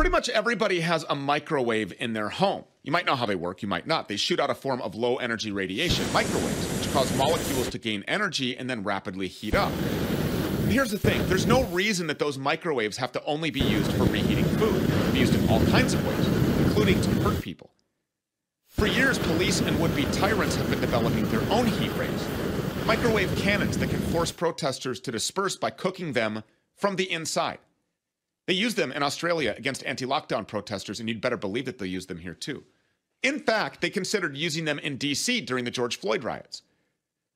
Pretty much everybody has a microwave in their home. You might know how they work, you might not. They shoot out a form of low energy radiation, microwaves, which cause molecules to gain energy and then rapidly heat up. And here's the thing, there's no reason that those microwaves have to only be used for reheating food. They can be used in all kinds of ways, including to hurt people. For years, police and would-be tyrants have been developing their own heat rays. Microwave cannons that can force protesters to disperse by cooking them from the inside. They use them in Australia against anti-lockdown protesters, and you'd better believe that they'll use them here too. In fact, they considered using them in D.C. during the George Floyd riots.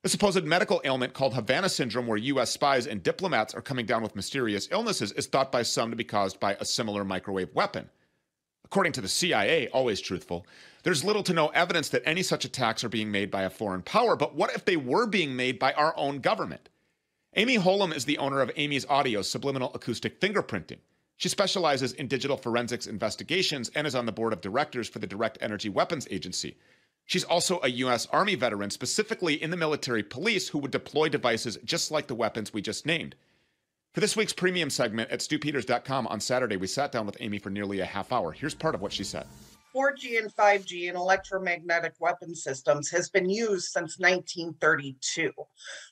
A supposed medical ailment called Havana syndrome, where U.S. spies and diplomats are coming down with mysterious illnesses, is thought by some to be caused by a similar microwave weapon. According to the CIA, always truthful, there's little to no evidence that any such attacks are being made by a foreign power, but what if they were being made by our own government? Amy Holem is the owner of Amy's Audio Subliminal Acoustic Fingerprinting. She specializes in digital forensics investigations and is on the board of directors for the Direct Energy Weapons Agency. She's also a U.S. Army veteran, specifically in the military police, who would deploy devices just like the weapons we just named. For this week's premium segment at stupeters.com on Saturday, we sat down with Amy for nearly a half hour. Here's part of what she said. 4G and 5G and electromagnetic weapon systems has been used since 1932.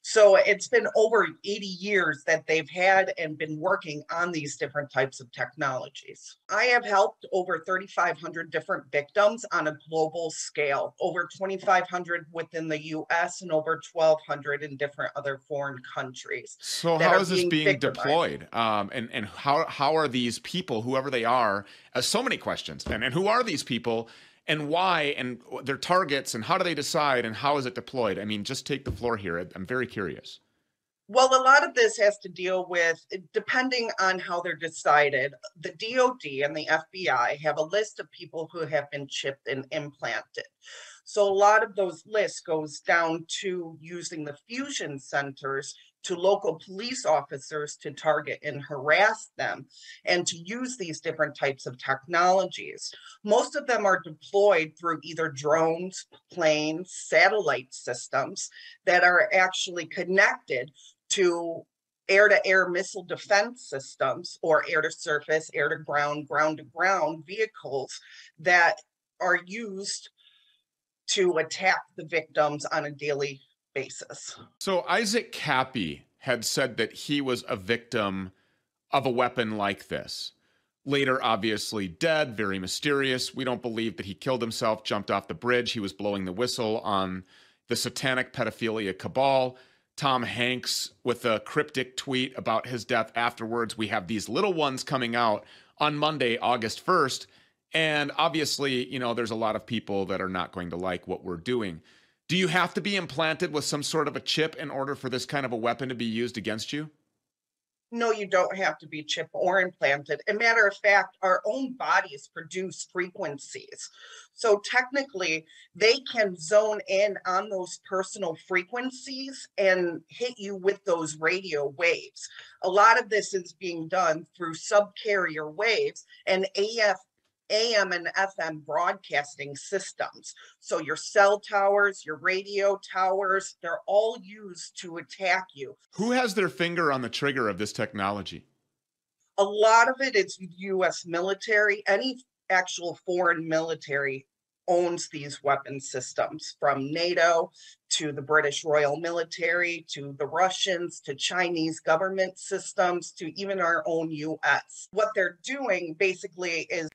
So it's been over 80 years that they've had and been working on these different types of technologies. I have helped over 3,500 different victims on a global scale, over 2,500 within the US and over 1,200 in different other foreign countries. So how is this being deployed? And how are these people, whoever they are, so many questions, and who are these people and why, and their targets, and how do they decide, and how is it deployed? I mean, just take the floor here. I'm very curious. Well, a lot of this has to deal with, depending on how they're decided, the DoD and the FBI have a list of people who have been chipped and implanted. So a lot of those lists goes down to using the fusion centers to local police officers to target and harass them and to use these different types of technologies. Most of them are deployed through either drones, planes, satellite systems that are actually connected to air-to-air missile defense systems or air-to-surface, air-to-ground, ground-to-ground vehicles that are used to attack the victims on a daily basis. So Isaac Cappy had said that he was a victim of a weapon like this. Later, obviously dead, very mysterious. We don't believe that he killed himself, jumped off the bridge. He was blowing the whistle on the satanic pedophilia cabal. Tom Hanks with a cryptic tweet about his death afterwards. We have these little ones coming out on Monday, August 1st. And obviously, you know, there's a lot of people that are not going to like what we're doing. Do you have to be implanted with some sort of a chip in order for this kind of a weapon to be used against you? No, you don't have to be chipped or implanted. As a matter of fact, our own bodies produce frequencies. So technically, they can zone in on those personal frequencies and hit you with those radio waves. A lot of this is being done through subcarrier waves and AM and FM broadcasting systems. So your cell towers, your radio towers, they're all used to attack you. Who has their finger on the trigger of this technology? A lot of it is U.S. military. Any actual foreign military owns these weapon systems, from NATO to the British Royal Military, to the Russians, to Chinese government systems, to even our own U.S. What they're doing basically is